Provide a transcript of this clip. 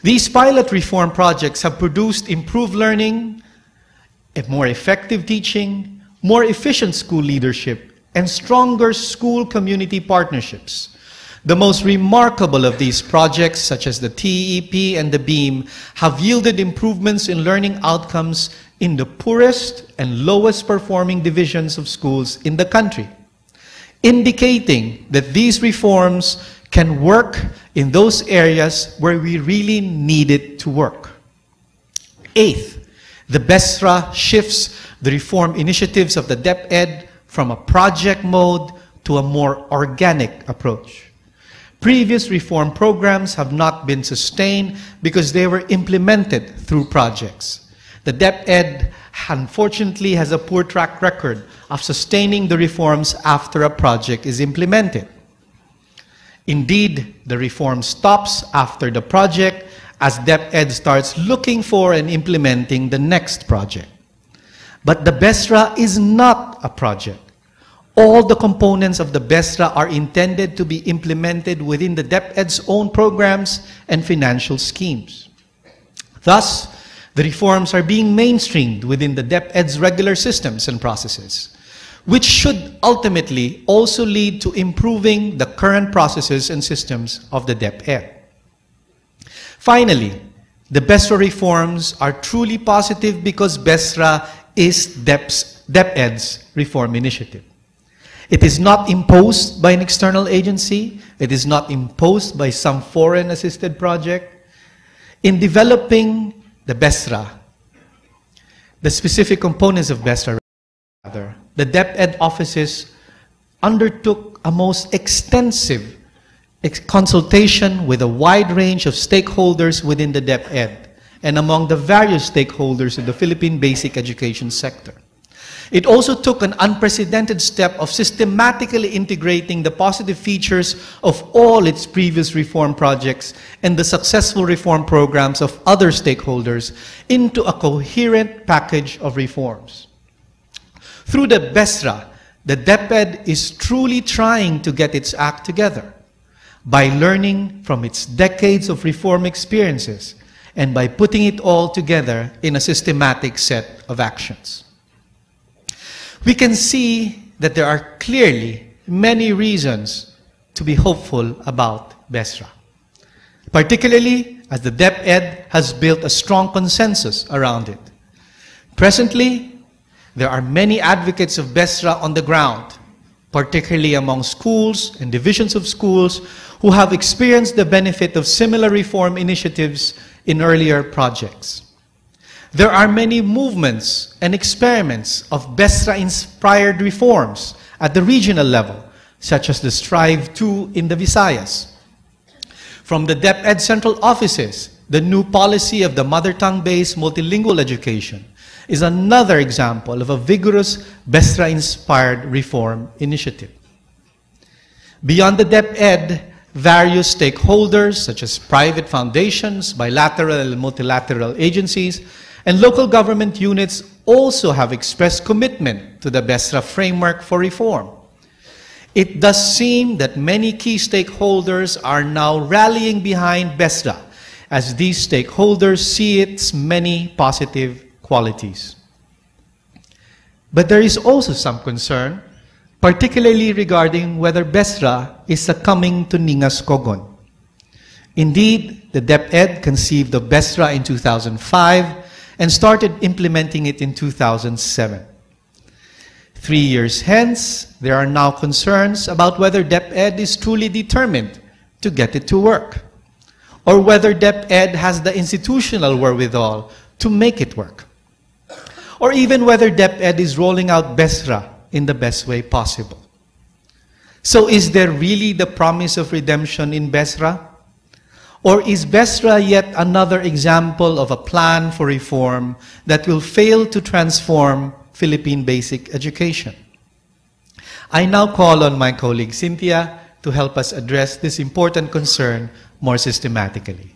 These pilot reform projects have produced improved learning, a more effective teaching, more efficient school leadership, and stronger school-community partnerships. The most remarkable of these projects, such as the TEP and the BEAM, have yielded improvements in learning outcomes in the poorest and lowest performing divisions of schools in the country, indicating that these reforms can work in those areas where we really need it to work. Eighth, the BESRA shifts the reform initiatives of the DepEd from a project mode to a more organic approach. Previous reform programs have not been sustained because they were implemented through projects. The DepEd, unfortunately, has a poor track record of sustaining the reforms after a project is implemented. Indeed, the reform stops after the project as DepEd starts looking for and implementing the next project. But the BESRA is not a project. All the components of the BESRA are intended to be implemented within the DepEd's own programs and financial schemes. Thus, the reforms are being mainstreamed within the DepEd's regular systems and processes, which should ultimately also lead to improving the current processes and systems of the DepEd. Finally, the BESRA reforms are truly positive because BESRA is DepEd's reform initiative. It is not imposed by an external agency. It is not imposed by some foreign-assisted project. In developing the BESRA, the specific components of BESRA, rather, the DepEd offices undertook a most extensive consultation with a wide range of stakeholders within the DepEd and among the various stakeholders in the Philippine basic education sector. It also took an unprecedented step of systematically integrating the positive features of all its previous reform projects and the successful reform programs of other stakeholders into a coherent package of reforms. Through the BESRA, the DepEd is truly trying to get its act together by learning from its decades of reform experiences and by putting it all together in a systematic set of actions. We can see that there are clearly many reasons to be hopeful about BESRA, particularly as the DepEd has built a strong consensus around it. Presently, there are many advocates of BESRA on the ground, particularly among schools and divisions of schools who have experienced the benefit of similar reform initiatives in earlier projects. There are many movements and experiments of BESRA-inspired reforms at the regional level, such as the Strive 2 in the Visayas. From the DepEd central offices, the new policy of the mother tongue-based multilingual education is another example of a vigorous BESRA-inspired reform initiative. Beyond the DepEd, various stakeholders, such as private foundations, bilateral and multilateral agencies, and local government units also have expressed commitment to the BESRA framework for reform. It does seem that many key stakeholders are now rallying behind BESRA as these stakeholders see its many positive qualities. But there is also some concern, particularly regarding whether BESRA is succumbing to Ningas Kogon. Indeed, the DepEd conceived of BESRA in 2005 and started implementing it in 2007. 3 years hence, there are now concerns about whether DepEd is truly determined to get it to work, or whether DepEd has the institutional wherewithal to make it work, or even whether DepEd is rolling out BESRA in the best way possible. So is there really the promise of redemption in BESRA? Or is BESRA yet another example of a plan for reform that will fail to transform Philippine basic education? I now call on my colleague Cynthia to help us address this important concern more systematically.